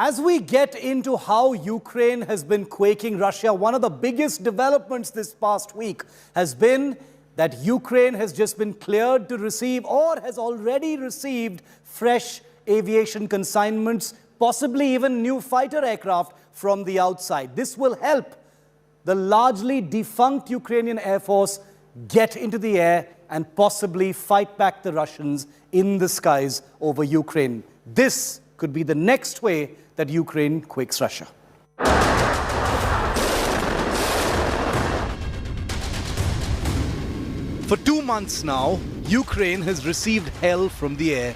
As we get into how Ukraine has been quaking Russia, one of the biggest developments this past week has been that Ukraine has just been cleared to receive or has already received fresh aviation consignments, possibly even new fighter aircraft from the outside. This will help the largely defunct Ukrainian Air Force get into the air and possibly fight back the Russians in the skies over Ukraine. This could be the next way that Ukraine quakes Russia. For 2 months now, Ukraine has received hell from the air.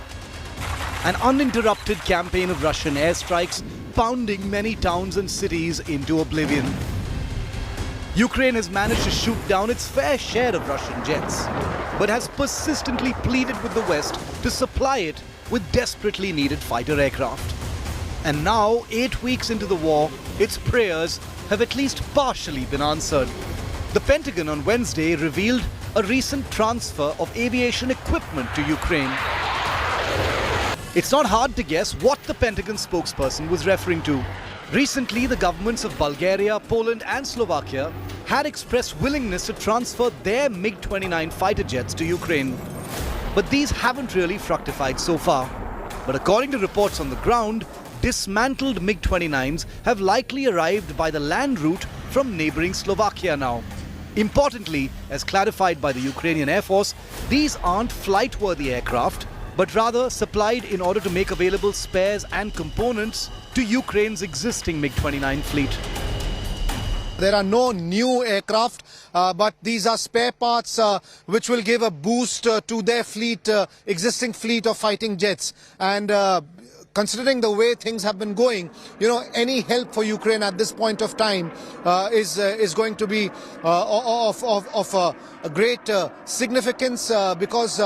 An uninterrupted campaign of Russian airstrikes pounding many towns and cities into oblivion. Ukraine has managed to shoot down its fair share of Russian jets, but has persistently pleaded with the West to supply it with desperately needed fighter aircraft. And now, 8 weeks into the war, its prayers have at least partially been answered. The Pentagon on Wednesday revealed a recent transfer of aviation equipment to Ukraine. It's not hard to guess what the Pentagon spokesperson was referring to. Recently, the governments of Bulgaria, Poland and Slovakia had expressed willingness to transfer their MiG-29 fighter jets to Ukraine. But these haven't really fructified so far. But according to reports on the ground, dismantled MiG-29s have likely arrived by the land route from neighboring Slovakia now. Importantly, as clarified by the Ukrainian Air Force, these aren't flight-worthy aircraft, but rather supplied in order to make available spares and components to Ukraine's existing MiG-29 fleet. There are no new aircraft, but these are spare parts which will give a boost to their fleet, existing fleet of fighting jets. And considering the way things have been going, any help for Ukraine at this point of time is going to be of a great significance because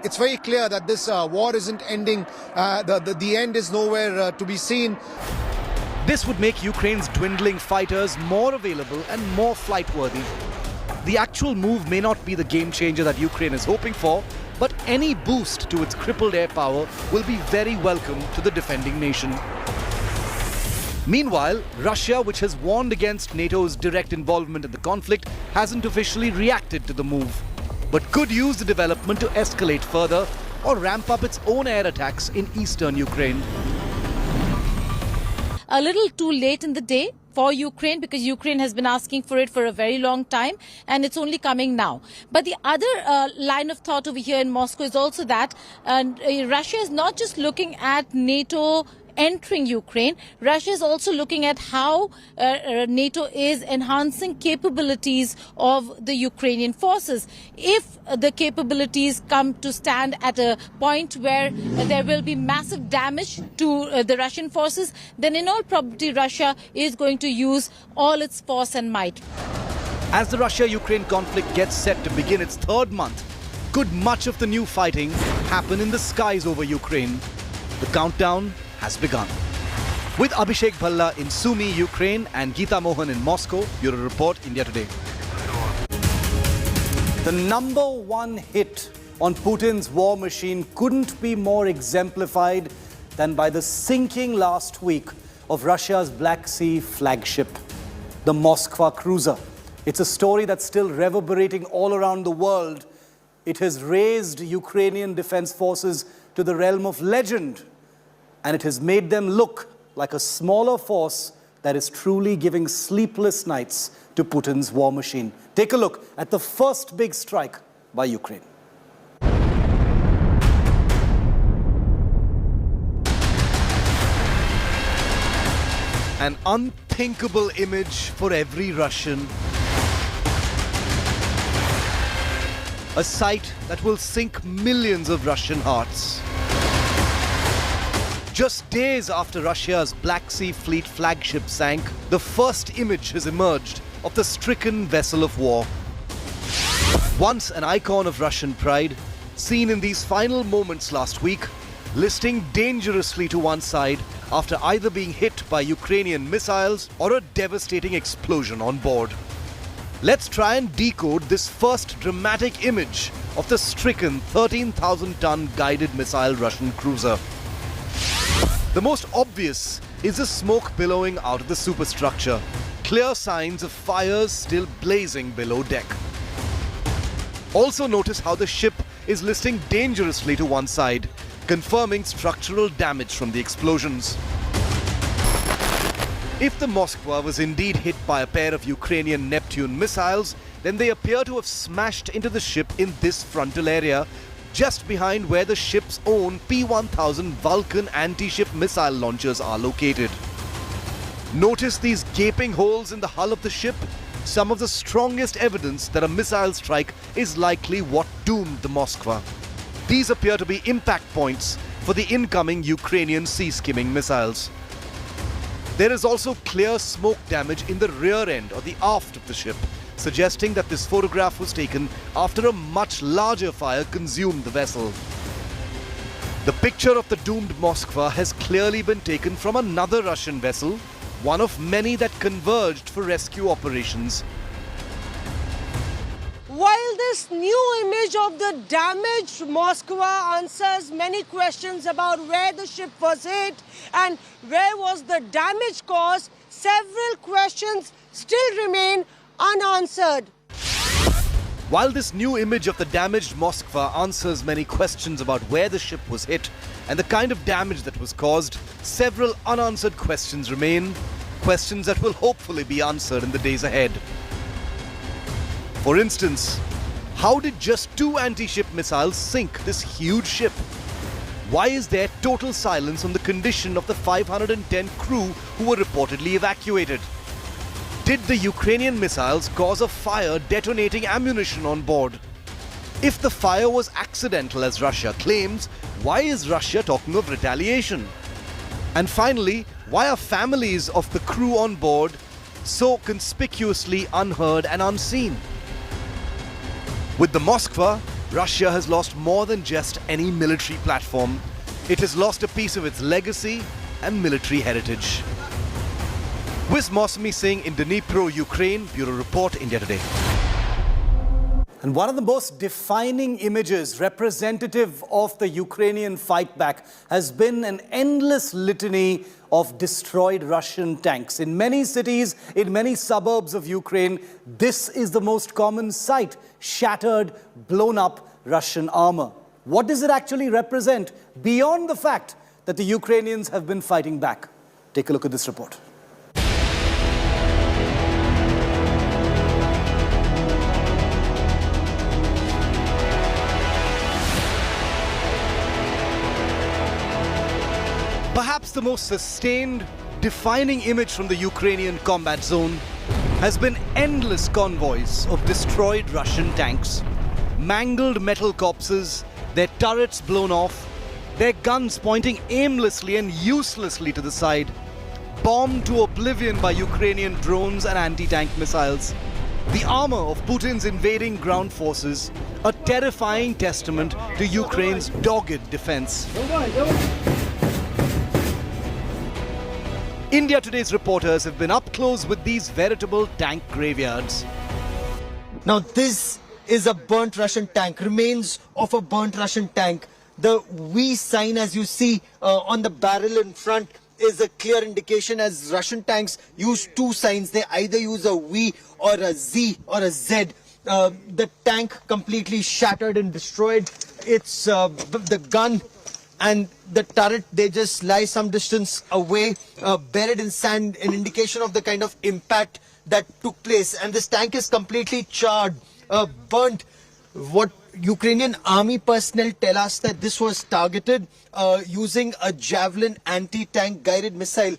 it's very clear that this war isn't ending. The end is nowhere to be seen. This would make Ukraine's dwindling fighters more available and more flight-worthy. The actual move may not be the game changer that Ukraine is hoping for, but any boost to its crippled air power will be very welcome to the defending nation. Meanwhile, Russia, which has warned against NATO's direct involvement in the conflict, hasn't officially reacted to the move, but could use the development to escalate further or ramp up its own air attacks in eastern Ukraine. A little too late in the day for Ukraine, because Ukraine has been asking for it for a very long time and it's only coming now. But the other line of thought over here in Moscow is also that Russia is not just looking at NATO entering Ukraine. Russia is also looking at how NATO is enhancing capabilities of the Ukrainian forces. If the capabilities come to stand at a point where there will be massive damage to the Russian forces, then in all probability Russia is going to use all its force and might. As the Russia-Ukraine conflict gets set to begin its 3rd month, could much of the new fighting happen in the skies over Ukraine? The countdown has begun. With Abhishek Bhalla in Sumy, Ukraine and Geeta Mohan in Moscow, Bureau Report, India Today. The #1 hit on Putin's war machine couldn't be more exemplified than by the sinking last week of Russia's Black Sea flagship, the Moskva cruiser. It's a story that's still reverberating all around the world. It has raised Ukrainian defense forces to the realm of legend, and it has made them look like a smaller force that is truly giving sleepless nights to Putin's war machine. Take a look at the first big strike by Ukraine. An unthinkable image for every Russian. A sight that will sink millions of Russian hearts. Just days after Russia's Black Sea Fleet flagship sank, the first image has emerged of the stricken vessel of war. Once an icon of Russian pride, seen in these final moments last week, listing dangerously to one side after either being hit by Ukrainian missiles or a devastating explosion on board. Let's try and decode this first dramatic image of the stricken 13,000-ton guided missile Russian cruiser. The most obvious is the smoke billowing out of the superstructure. Clear signs of fires still blazing below deck. Also notice how the ship is listing dangerously to one side, confirming structural damage from the explosions. If the Moskva was indeed hit by a pair of Ukrainian Neptune missiles, then they appear to have smashed into the ship in this frontal area, just behind where the ship's own P-1000 Vulcan anti-ship missile launchers are located. Notice these gaping holes in the hull of the ship? Some of the strongest evidence that a missile strike is likely what doomed the Moskva. These appear to be impact points for the incoming Ukrainian sea-skimming missiles. There is also clear smoke damage in the rear end or the aft of the ship, suggesting that this photograph was taken after a much larger fire consumed the vessel. The picture of the doomed Moskva has clearly been taken from another Russian vessel, one of many that converged for rescue operations. While this new image of the damaged Moskva answers many questions about where the ship was hit and where was the damage caused, several questions still remain unanswered. While this new image of the damaged Moskva answers many questions about where the ship was hit and the kind of damage that was caused, several unanswered questions remain, questions that will hopefully be answered in the days ahead. For instance, how did just 2 anti-ship missiles sink this huge ship? Why is there total silence on the condition of the 510 crew who were reportedly evacuated? Did the Ukrainian missiles cause a fire detonating ammunition on board? If the fire was accidental as Russia claims, why is Russia talking of retaliation? And finally, why are families of the crew on board so conspicuously unheard and unseen? With the Moskva, Russia has lost more than just any military platform. It has lost a piece of its legacy and military heritage. With Mosmi Singh in Dnipro, Ukraine, Bureau Report, India Today. And one of the most defining images representative of the Ukrainian fight back has been an endless litany of destroyed Russian tanks. In many cities, in many suburbs of Ukraine, this is the most common sight: shattered, blown up Russian armor. What does it actually represent beyond the fact that the Ukrainians have been fighting back? Take a look at this report. Perhaps the most sustained, defining image from the Ukrainian combat zone has been endless convoys of destroyed Russian tanks, mangled metal corpses, their turrets blown off, their guns pointing aimlessly and uselessly to the side, bombed to oblivion by Ukrainian drones and anti-tank missiles. The armor of Putin's invading ground forces, a terrifying testament to Ukraine's dogged defense. India Today's reporters have been up close with these veritable tank graveyards. Now this is a burnt Russian tank, remains of a burnt Russian tank. The V sign, as you see on the barrel in front, is a clear indication, as Russian tanks use 2 signs. They either use a V or a Z or a Z. The tank completely shattered and destroyed. It's the gun and the turret, they just lie some distance away, buried in sand, an indication of the kind of impact that took place. And this tank is completely charred, burnt. What Ukrainian army personnel tell us that this was targeted using a Javelin anti-tank guided missile.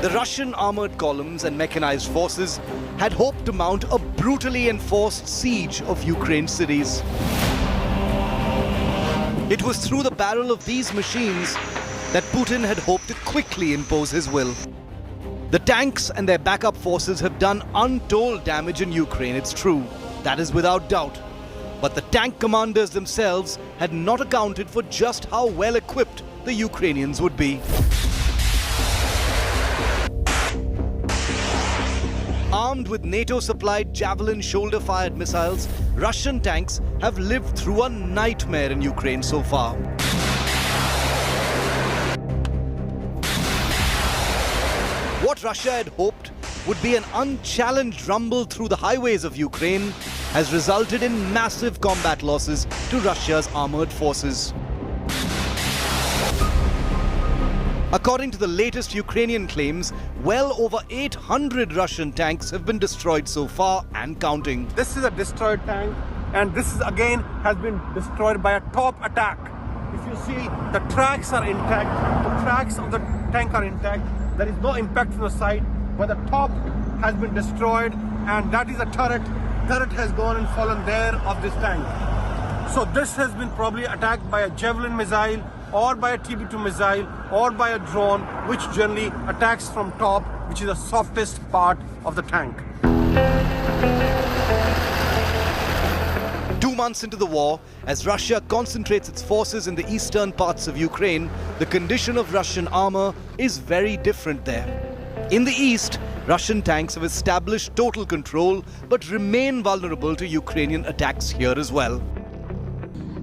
The Russian armored columns and mechanized forces had hoped to mount a brutally enforced siege of Ukraine's cities. It was through the barrel of these machines that Putin had hoped to quickly impose his will. The tanks and their backup forces have done untold damage in Ukraine, it's true. That is without doubt. But the tank commanders themselves had not accounted for just how well equipped the Ukrainians would be. Armed Armed with NATO-supplied Javelin shoulder-fired missiles, Russian tanks have lived through a nightmare in Ukraine so far. What Russia had hoped would be an unchallenged rumble through the highways of Ukraine has resulted in massive combat losses to Russia's armored forces. According to the latest Ukrainian claims, well over 800 Russian tanks have been destroyed so far and counting. This is a destroyed tank, and this is again has been destroyed by a top attack. If you see, the tracks are intact, the tracks of the tank are intact, there is no impact from the side, but the top has been destroyed, and that is a turret. Turret has gone and fallen there of this tank. So this has been probably attacked by a Javelin missile, or by a TB2 missile, or by a drone, which generally attacks from top, which is the softest part of the tank. 2 months into the war, as Russia concentrates its forces in the eastern parts of Ukraine, the condition of Russian armor is very different there. In the east, Russian tanks have established total control, but remain vulnerable to Ukrainian attacks here as well.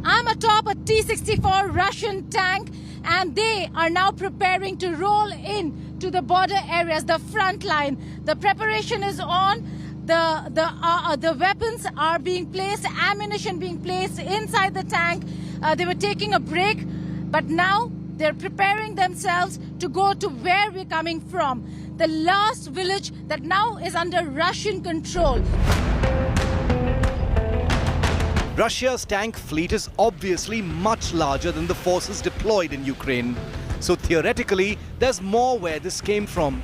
I'm atop a T-64 Russian tank, and they are now preparing to roll in to the border areas, the front line. The preparation is on. The weapons are being placed, ammunition being placed inside the tank. They were taking a break, but now they're preparing themselves to go to where we're coming from, the last village that now is under Russian control. Russia's tank fleet is obviously much larger than the forces deployed in Ukraine. So theoretically, there's more where this came from.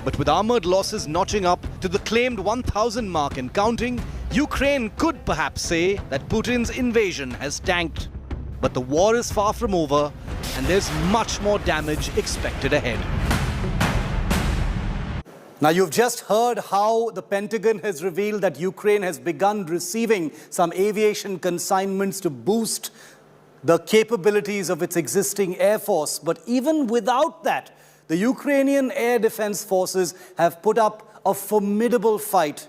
But with armored losses notching up to the claimed 1,000 mark and counting, Ukraine could perhaps say that Putin's invasion has tanked. But the war is far from over, and there's much more damage expected ahead. Now, you've just heard how the Pentagon has revealed that Ukraine has begun receiving some aviation consignments to boost the capabilities of its existing air force. But even without that, the Ukrainian air defense forces have put up a formidable fight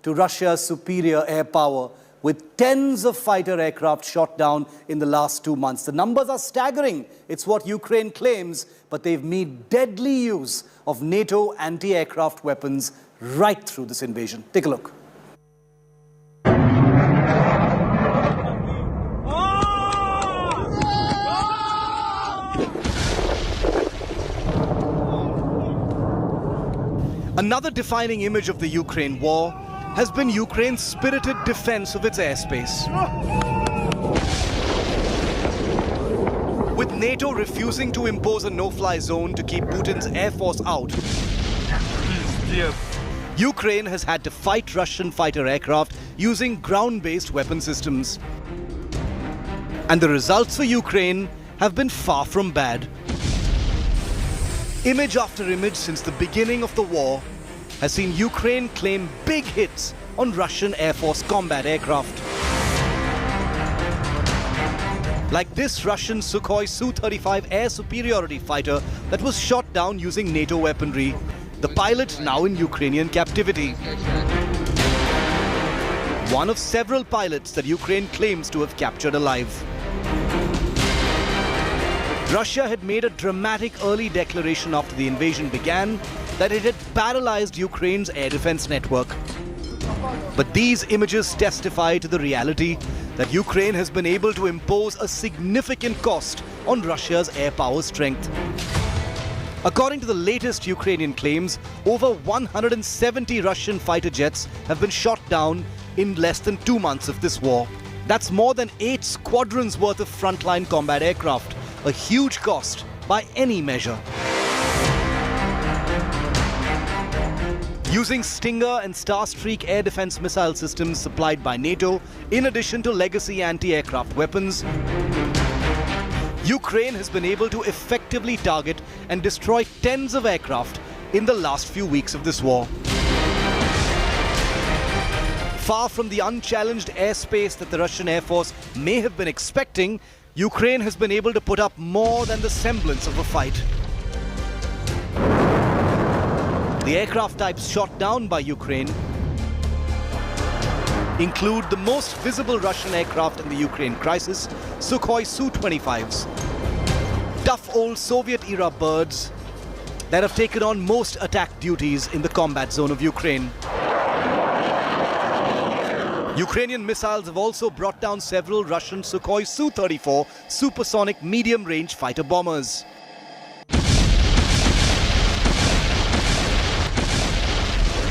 to Russia's superior air power, with tens of fighter aircraft shot down in the last 2 months. The numbers are staggering. It's what Ukraine claims, but they've made deadly use of NATO anti-aircraft weapons right through this invasion. Take a look. Another defining image of the Ukraine war has been Ukraine's spirited defense of its airspace. With NATO refusing to impose a no-fly zone to keep Putin's air force out, Ukraine has had to fight Russian fighter aircraft using ground-based weapon systems. And the results for Ukraine have been far from bad. Image after image since the beginning of the war has seen Ukraine claim big hits on Russian Air Force combat aircraft. Like this Russian Sukhoi Su-35 air superiority fighter that was shot down using NATO weaponry, the pilot now in Ukrainian captivity. One of several pilots that Ukraine claims to have captured alive. Russia had made a dramatic early declaration after the invasion began that it had paralyzed Ukraine's air defense network. But these images testify to the reality that Ukraine has been able to impose a significant cost on Russia's air power strength. According to the latest Ukrainian claims, over 170 Russian fighter jets have been shot down in less than 2 months of this war. That's more than 8 squadrons worth of frontline combat aircraft, a huge cost by any measure. Using Stinger and Starstreak air defense missile systems supplied by NATO, in addition to legacy anti-aircraft weapons, Ukraine has been able to effectively target and destroy tens of aircraft in the last few weeks of this war. Far from the unchallenged airspace that the Russian Air Force may have been expecting, Ukraine has been able to put up more than the semblance of a fight. The aircraft types shot down by Ukraine include the most visible Russian aircraft in the Ukraine crisis, Sukhoi Su-25s. Tough old Soviet-era birds that have taken on most attack duties in the combat zone of Ukraine. Ukrainian missiles have also brought down several Russian Sukhoi Su-34 supersonic medium-range fighter bombers.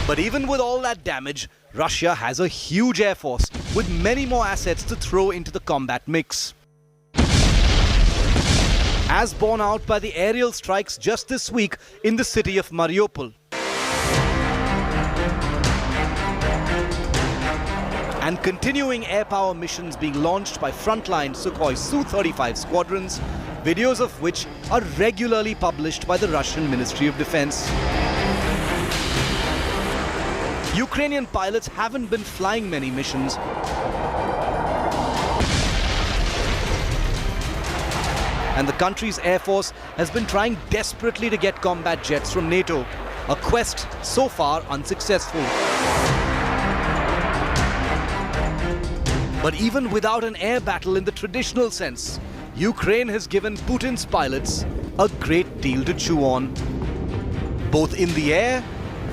But even with all that damage, Russia has a huge air force with many more assets to throw into the combat mix. As borne out by the aerial strikes just this week in the city of Mariupol. And continuing air power missions being launched by frontline Sukhoi Su-35 squadrons, videos of which are regularly published by the Russian Ministry of Defense. Ukrainian pilots haven't been flying many missions. And the country's air force has been trying desperately to get combat jets from NATO, a quest so far unsuccessful. But even without an air battle in the traditional sense, Ukraine has given Putin's pilots a great deal to chew on, both in the air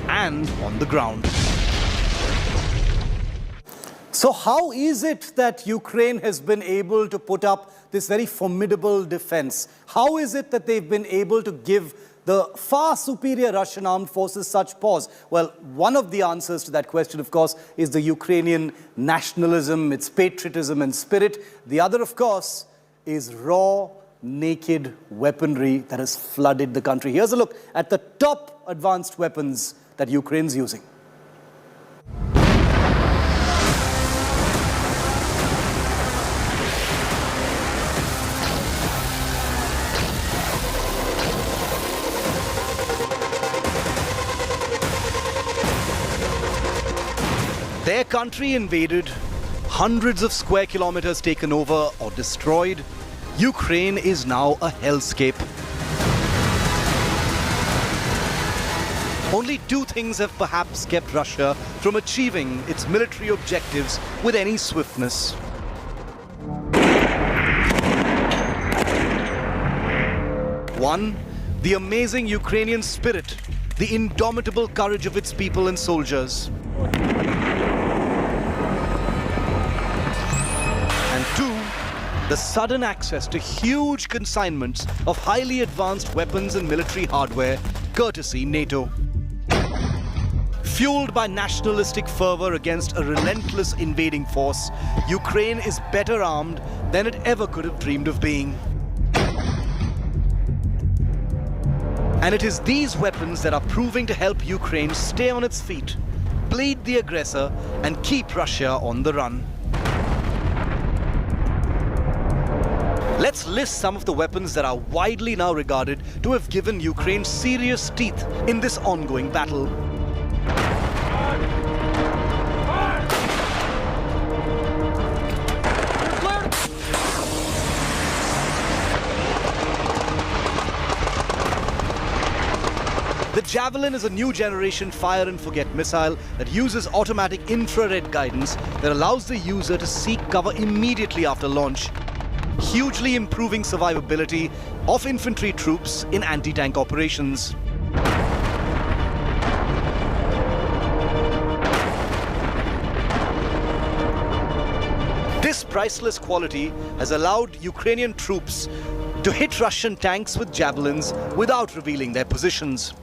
and on the ground. So how is it that Ukraine has been able to put up this very formidable defense? How is it that they've been able to give the far superior Russian armed forces such pause? Well, one of the answers to that question, of course, is the Ukrainian nationalism, its patriotism and spirit. The other, of course, is raw, naked weaponry that has flooded the country. Here's a look at the top advanced weapons that Ukraine's using. Their country invaded, hundreds of square kilometers taken over or destroyed. Ukraine is now a hellscape. Only two things have perhaps kept Russia from achieving its military objectives with any swiftness. One, the amazing Ukrainian spirit, the indomitable courage of its people and soldiers. And two, the sudden access to huge consignments of highly advanced weapons and military hardware, courtesy NATO. Fueled by nationalistic fervor against a relentless invading force, Ukraine is better armed than it ever could have dreamed of being. And it is these weapons that are proving to help Ukraine stay on its feet, bleed the aggressor, and keep Russia on the run. Let's list some of the weapons that are widely now regarded to have given Ukraine serious teeth in this ongoing battle. The Javelin is a new generation fire and forget missile that uses automatic infrared guidance that allows the user to seek cover immediately after launch, hugely improving survivability of infantry troops in anti-tank operations. This priceless quality has allowed Ukrainian troops to hit Russian tanks with javelins without revealing their positions.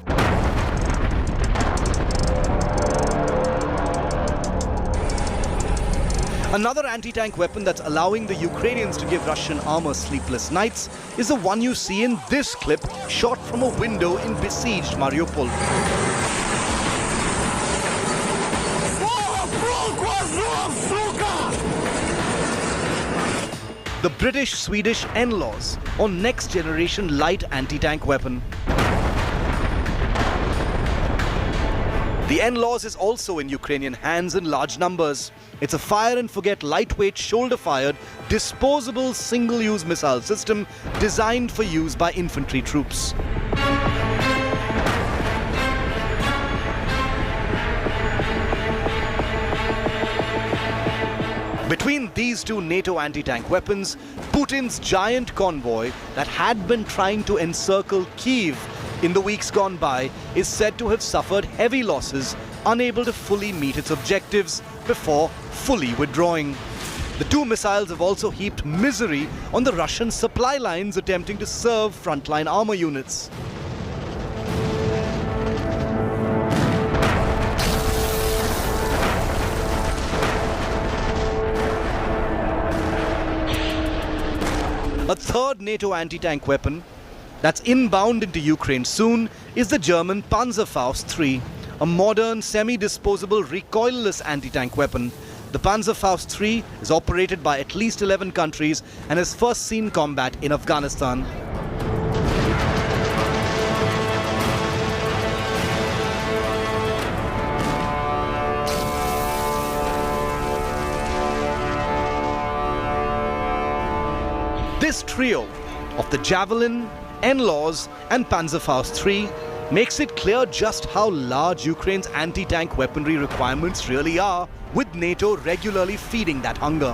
Another anti-tank weapon that's allowing the Ukrainians to give Russian armor sleepless nights is the one you see in this clip, shot from a window in besieged Mariupol. The British-Swedish NLAWs, or Next Generation Light Anti-Tank Weapon. The NLAWs is also in Ukrainian hands in large numbers. It's a fire-and-forget lightweight shoulder-fired, disposable single-use missile system designed for use by infantry troops. Between these two NATO anti-tank weapons, Putin's giant convoy that had been trying to encircle Kyiv in the weeks gone by is said to have suffered heavy losses, unable to fully meet its objectives before fully withdrawing. The two missiles have also heaped misery on the Russian supply lines attempting to serve frontline armor units. A third NATO anti-tank weapon that's inbound into Ukraine soon is the German Panzerfaust III, a modern semi-disposable recoilless anti-tank weapon. The Panzerfaust III is operated by at least 11 countries and has first seen combat in Afghanistan. This trio of the Javelin, NLAWs and Panzerfaust III makes it clear just how large Ukraine's anti-tank weaponry requirements really are, with NATO regularly feeding that hunger.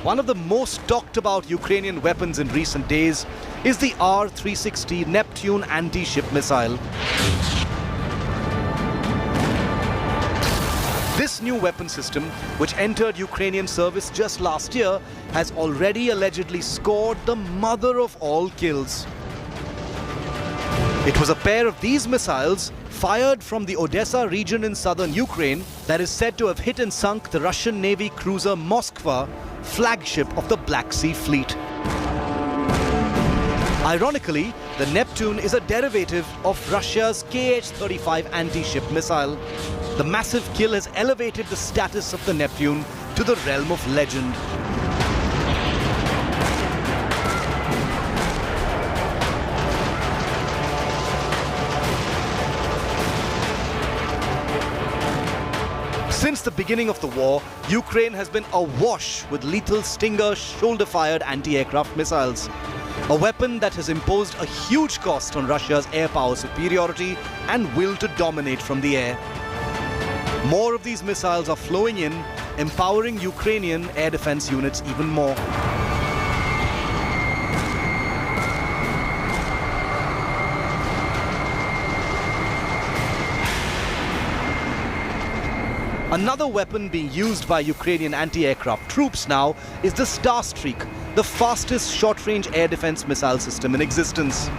One of the most talked about Ukrainian weapons in recent days is the R-360 Neptune anti-ship missile. This new weapon system, which entered Ukrainian service just last year, has already allegedly scored the mother of all kills. It was a pair of these missiles fired from the Odessa region in southern Ukraine that is said to have hit and sunk the Russian Navy cruiser Moskva, flagship of the Black Sea Fleet. Ironically, the Neptune is a derivative of Russia's Kh-35 anti-ship missile. The massive kill has elevated the status of the Neptune to the realm of legend. Since the beginning of the war, Ukraine has been awash with lethal Stinger shoulder-fired anti-aircraft missiles. A weapon that has imposed a huge cost on Russia's air power superiority and will to dominate from the air. More of these missiles are flowing in, empowering Ukrainian air defense units even more. Another weapon being used by Ukrainian anti-aircraft troops now is the Starstreak, the fastest short-range air defense missile system in existence.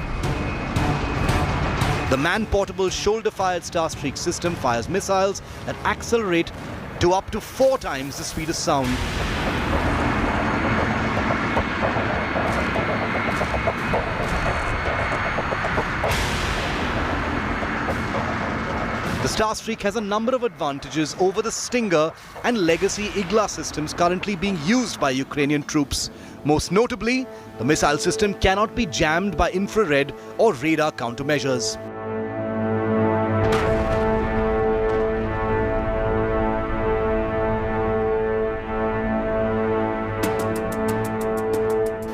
The man-portable shoulder-fired Starstreak system fires missiles that accelerate to up to 4 times the speed of sound. The Starstreak has a number of advantages over the Stinger and legacy Igla systems currently being used by Ukrainian troops. Most notably, the missile system cannot be jammed by infrared or radar countermeasures.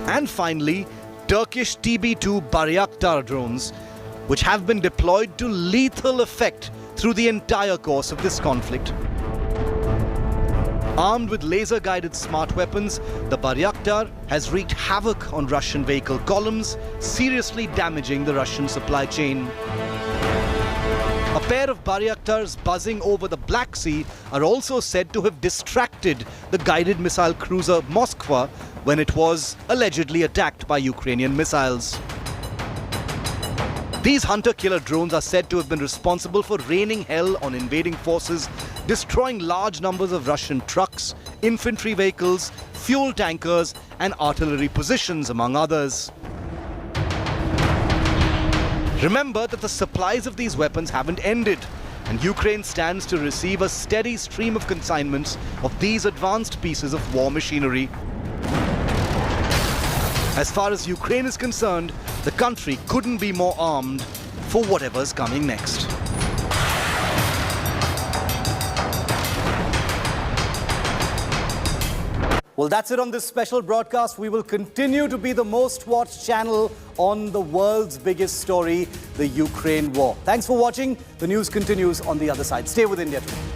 And finally, Turkish TB2 Bayraktar drones, which have been deployed to lethal effect through the entire course of this conflict. Armed with laser-guided smart weapons, the Bayraktar has wreaked havoc on Russian vehicle columns, seriously damaging the Russian supply chain. A pair of Bayraktars buzzing over the Black Sea are also said to have distracted the guided missile cruiser Moskva when it was allegedly attacked by Ukrainian missiles. These hunter-killer drones are said to have been responsible for raining hell on invading forces, destroying large numbers of Russian trucks, infantry vehicles, fuel tankers, and artillery positions, among others. Remember that the supplies of these weapons haven't ended, and Ukraine stands to receive a steady stream of consignments of these advanced pieces of war machinery. As far as Ukraine is concerned, the country couldn't be more armed for whatever's coming next. Well, that's it on this special broadcast. We will continue to be the most watched channel on the world's biggest story, the Ukraine war. Thanks for watching. The news continues on the other side. Stay with India Today.